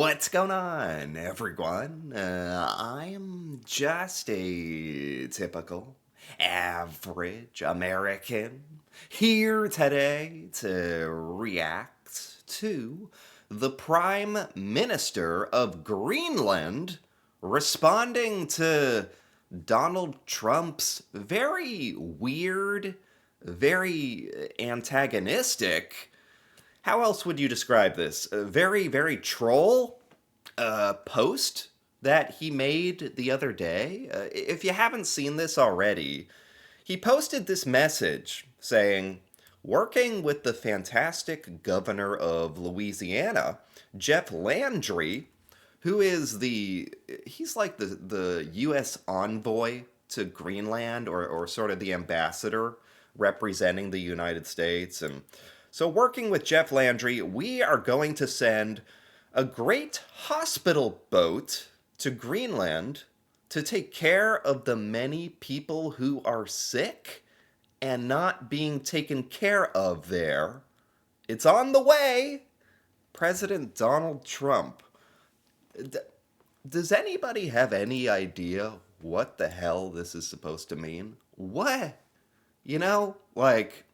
What's going on, everyone? I am just a typical, average American here today to react to the Prime Minister of Greenland responding to Donald Trump's very weird, very antagonistic, how else would you describe this? A very, very troll post that he made the other day. If you haven't seen this already, he posted this message saying, working with the fantastic governor of Louisiana, Jeff Landry, who is he's like the U.S. envoy to Greenland, or sort of the ambassador representing the United States. And so, working with Jeff Landry, we are going to send a great hospital boat to Greenland to take care of the many people who are sick and not being taken care of there. It's on the way. President Donald Trump. Does anybody have any idea what the hell this is supposed to mean? What? You know, like,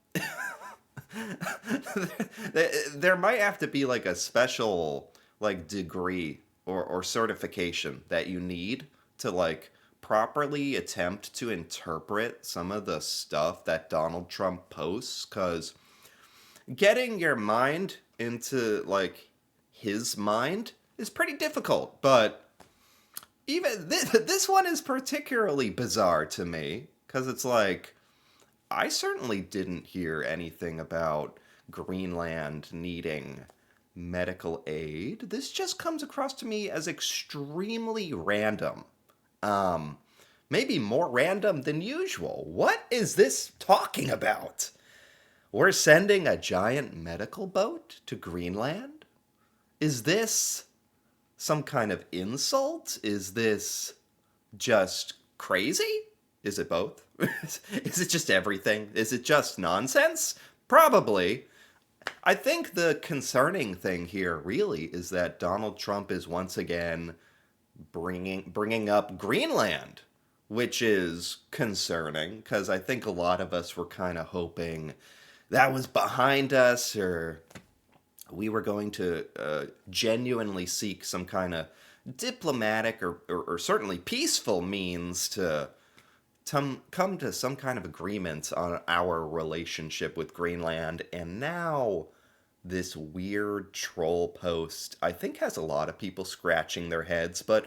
there might have to be like a special like degree or certification that you need to like properly attempt to interpret some of the stuff that Donald Trump posts, cuz getting your mind into like his mind is pretty difficult. But even this one is particularly bizarre to me, cuz it's like I certainly didn't hear anything about Greenland needing medical aid. This just comes across to me as extremely random. Um, Maybe more random than usual. What is this talking about? We're sending a giant medical boat to Greenland? Is this some kind of insult? Is this just crazy? Is it both? Is it just everything? Is it just nonsense? Probably. I think the concerning thing here really is that Donald Trump is once again bringing up Greenland, which is concerning because I think a lot of us were kind of hoping that was behind us, or we were going to genuinely seek some kind of diplomatic or certainly peaceful means to come to some kind of agreement on our relationship with Greenland. And now this weird troll post, I think, has a lot of people scratching their heads. But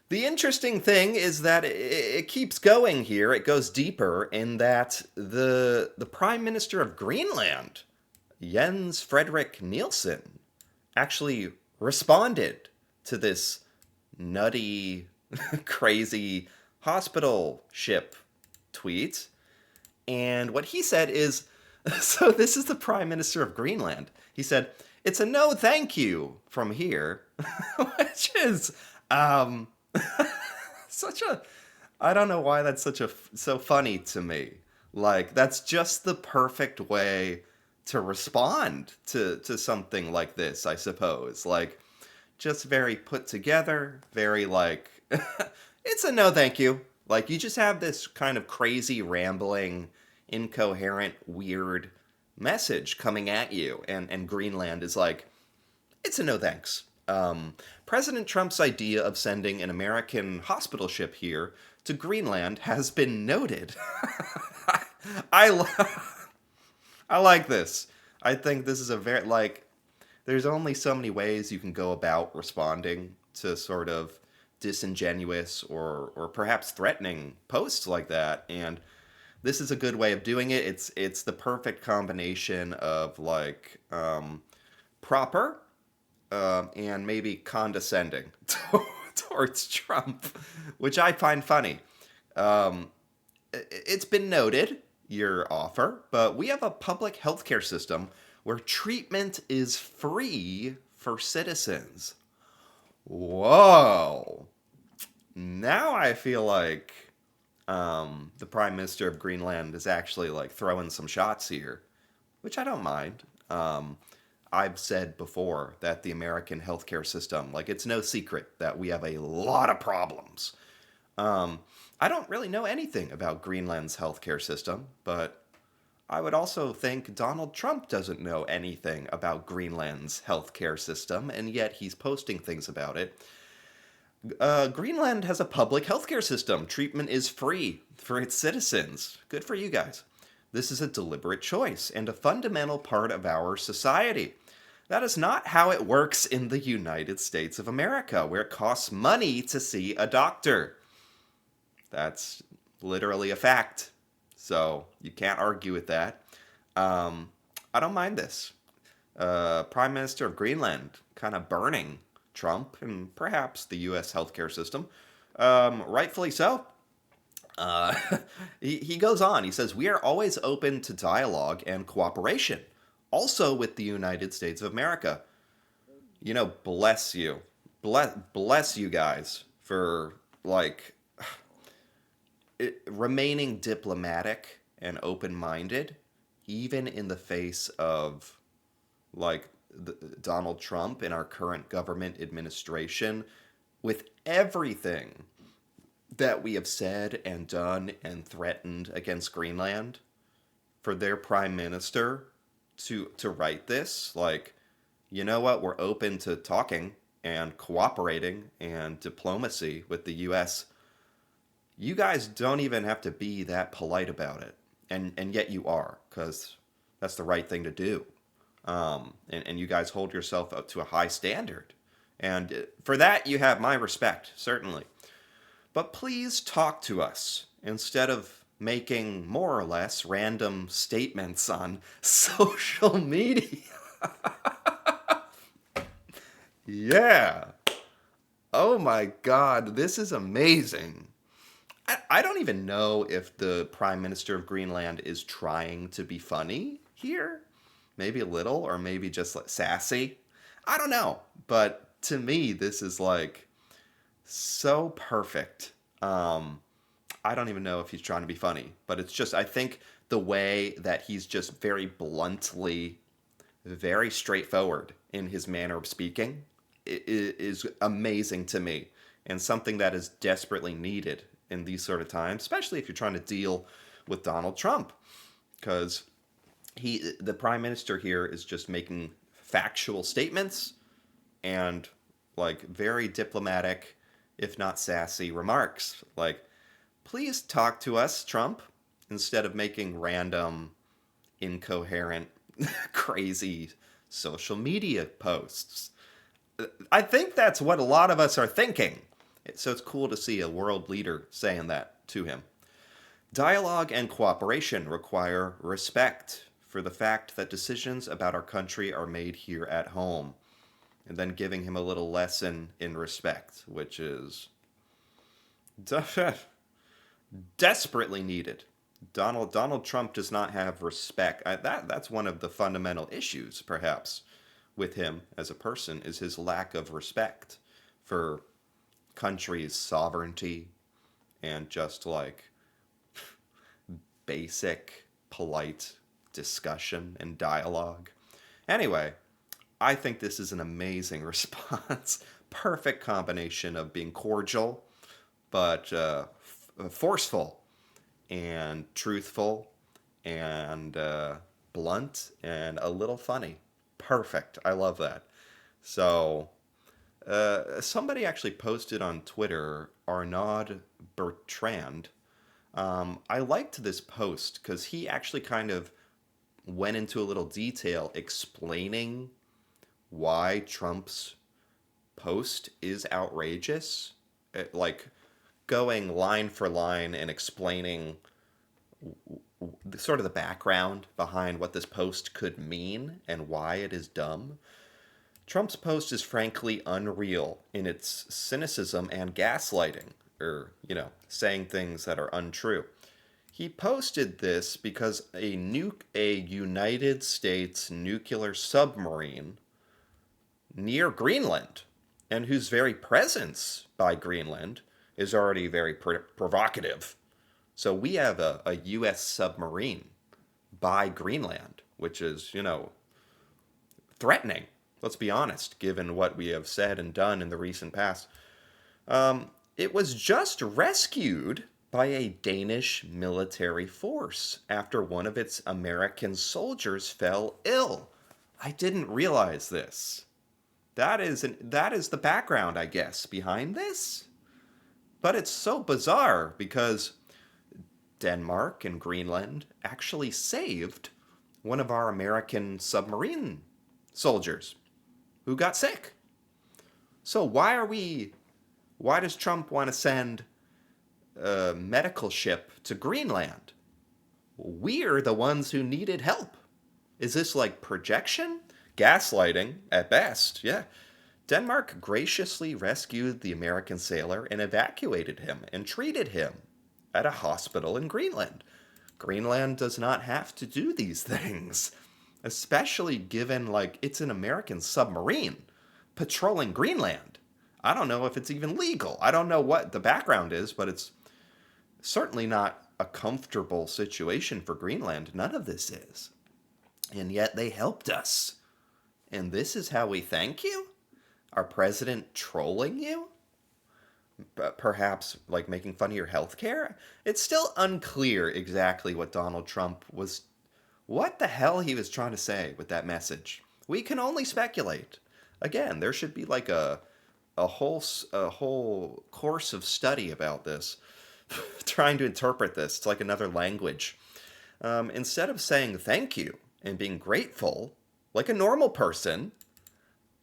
the interesting thing is that it keeps going here. It goes deeper in that the Prime Minister of Greenland, Jens Frederick Nielsen, actually responded to this nutty, crazy hospital ship tweet. And what he said is, so this is the Prime Minister of Greenland. He said, it's a no thank you from here, which is such a, I don't know why that's so funny to me. Like, that's just the perfect way to respond to something like this, I suppose. Like, just very put together, very like, it's a no thank you. Like, you just have this kind of crazy, rambling, incoherent, weird message coming at you. And Greenland is like, it's a no thanks. President Trump's idea of sending an American hospital ship here to Greenland has been noted. I, I like this. I think this is a very, like, there's only so many ways you can go about responding to sort of disingenuous or perhaps threatening posts like that. And this is a good way of doing it. It's the perfect combination of like proper and maybe condescending towards Trump, which I find funny. It's been noted, your offer, but we have a public healthcare system where treatment is free for citizens. Whoa. Now I feel like the Prime Minister of Greenland is actually like throwing some shots here, which I don't mind. I've said before that the American healthcare system, like, it's no secret that we have a lot of problems. Um, I don't really know anything about Greenland's healthcare system, but I would also think Donald Trump doesn't know anything about Greenland's healthcare system, and yet he's posting things about it. Greenland has a public healthcare system. Treatment is free for its citizens. Good for you guys. This is a deliberate choice and a fundamental part of our society. That is not how it works in the United States of America, where it costs money to see a doctor. That's literally a fact. So you can't argue with that. I don't mind this. Prime Minister of Greenland kind of burning Trump and perhaps the U.S. healthcare system. Rightfully so. Uh, he goes on. He says, "We are always open to dialogue and cooperation, also with the United States of America." You know, bless you. Bless you guys for, like, remaining diplomatic and open minded, even in the face of, like, Donald Trump and our current government administration, with everything that we have said and done and threatened against Greenland, for their prime minister to write this, like, you know what, we're open to talking and cooperating and diplomacy with the US. You guys don't even have to be that polite about it. And yet you are, because that's the right thing to do. And you guys hold yourself up to a high standard. And for that, you have my respect, certainly. But please talk to us instead of making more or less random statements on social media. Yeah. Oh my God, this is amazing. I don't even know if the Prime Minister of Greenland is trying to be funny here. Maybe a little, or maybe just like sassy. I don't know. But to me, this is like so perfect. I don't even know if he's trying to be funny, but it's just, I think the way that he's just very bluntly, very straightforward in his manner of speaking is amazing to me, and something that is desperately needed in these sort of times, especially if you're trying to deal with Donald Trump, because the prime minister here is just making factual statements and, like, very diplomatic, if not sassy, remarks. Like, please talk to us, Trump, instead of making random, incoherent, crazy social media posts. I think that's what a lot of us are thinking. So it's cool to see a world leader saying that to him. Dialogue and cooperation require respect for the fact that decisions about our country are made here at home. And then giving him a little lesson in respect, which is desperately needed. Donald Trump does not have respect. That's one of the fundamental issues, perhaps, with him as a person, is his lack of respect for country's sovereignty and just, like, basic polite discussion and dialogue. Anyway, I think this is an amazing response. Perfect combination of being cordial, but forceful and truthful and blunt and a little funny. Perfect. I love that. So, somebody actually posted on Twitter, Arnaud Bertrand. I liked this post because he actually kind of went into a little detail explaining why Trump's post is outrageous. Like, going line for line and explaining sort of the background behind what this post could mean and why it is dumb. Trump's post is frankly unreal in its cynicism and gaslighting, or, saying things that are untrue. He posted this because a United States nuclear submarine near Greenland, and whose very presence by Greenland is already very provocative. So we have a U.S. submarine by Greenland, which is, threatening. Let's be honest, given what we have said and done in the recent past. It was just rescued by a Danish military force after one of its American soldiers fell ill. I didn't realize this. That is the background, I guess, behind this. But it's so bizarre because Denmark and Greenland actually saved one of our American submarine soldiers who got sick. So why does Trump want to send a medical ship to Greenland? We're the ones who needed help. Is this like projection? Gaslighting, at best, yeah. Denmark graciously rescued the American sailor and evacuated him and treated him at a hospital in Greenland. Greenland does not have to do these things, especially given, like, it's an American submarine patrolling Greenland. I don't know if it's even legal. I don't know what the background is, but it's certainly not a comfortable situation for Greenland. None of this is. And yet they helped us. And this is how we thank you? Our president trolling you? Perhaps like making fun of your health care? It's still unclear exactly what Donald Trump was, what the hell he was trying to say with that message. We can only speculate. Again, there should be like a whole course of study about this, trying to interpret this. It's like another language. Instead of saying thank you and being grateful, like a normal person,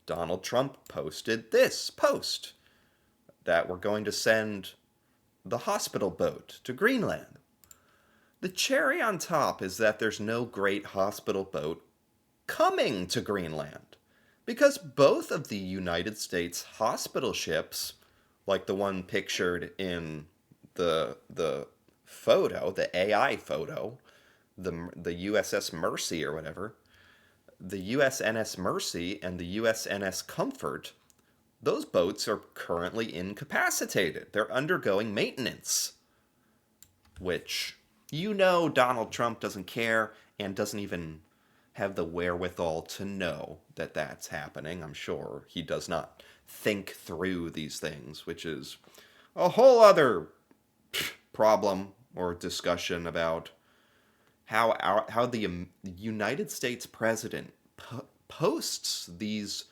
Donald Trump posted this post that we're going to send the hospital boat to Greenland. The cherry on top is that there's no great hospital boat coming to Greenland, because both of the United States hospital ships, like the one pictured in the photo, the AI photo, the USS Mercy or whatever, the USNS Mercy and the USNS Comfort, those boats are currently incapacitated. They're undergoing maintenance, which, you know, Donald Trump doesn't care and doesn't even have the wherewithal to know that that's happening. I'm sure he does not think through these things, which is a whole other problem or discussion about how the United States president posts these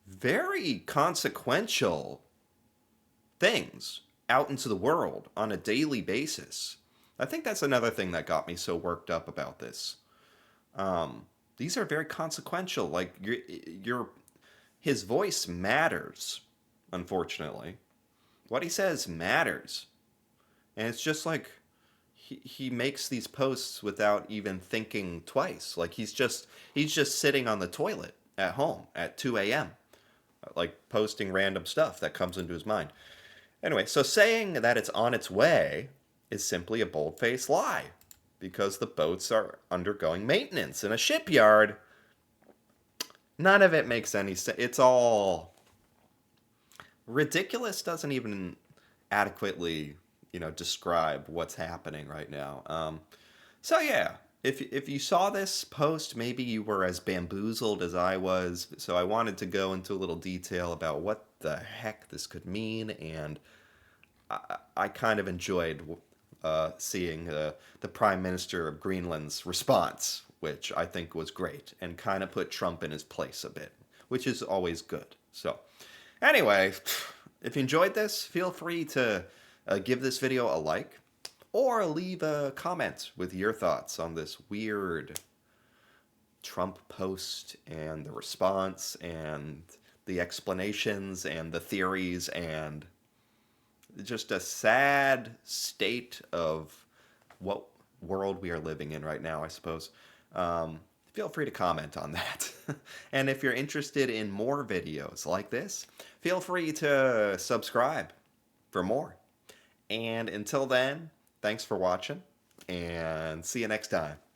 very consequential things out into the world on a daily basis. I think that's another thing that got me so worked up about this. These are very consequential. Like his voice matters. Unfortunately, what he says matters, and it's just like he makes these posts without even thinking twice. Like he's just sitting on the toilet at home at 2 a.m. like posting random stuff that comes into his mind. Anyway, so saying that it's on its way is simply a bold-faced lie, because the boats are undergoing maintenance in a shipyard. None of it makes any sense. It's all ridiculous. Doesn't even adequately, describe what's happening right now. So yeah, if you saw this post, maybe you were as bamboozled as I was. So I wanted to go into a little detail about what the heck this could mean, and I kind of enjoyed seeing the Prime Minister of Greenland's response, which I think was great, and kind of put Trump in his place a bit, which is always good. So anyway, if you enjoyed this, feel free to give this video a like, or leave a comment with your thoughts on this weird Trump post and the response and the explanations and the theories and just a sad state of what world we are living in right now, I suppose. Feel free to comment on that. And if you're interested in more videos like this, feel free to subscribe for more. And until then, thanks for watching, and see you next time.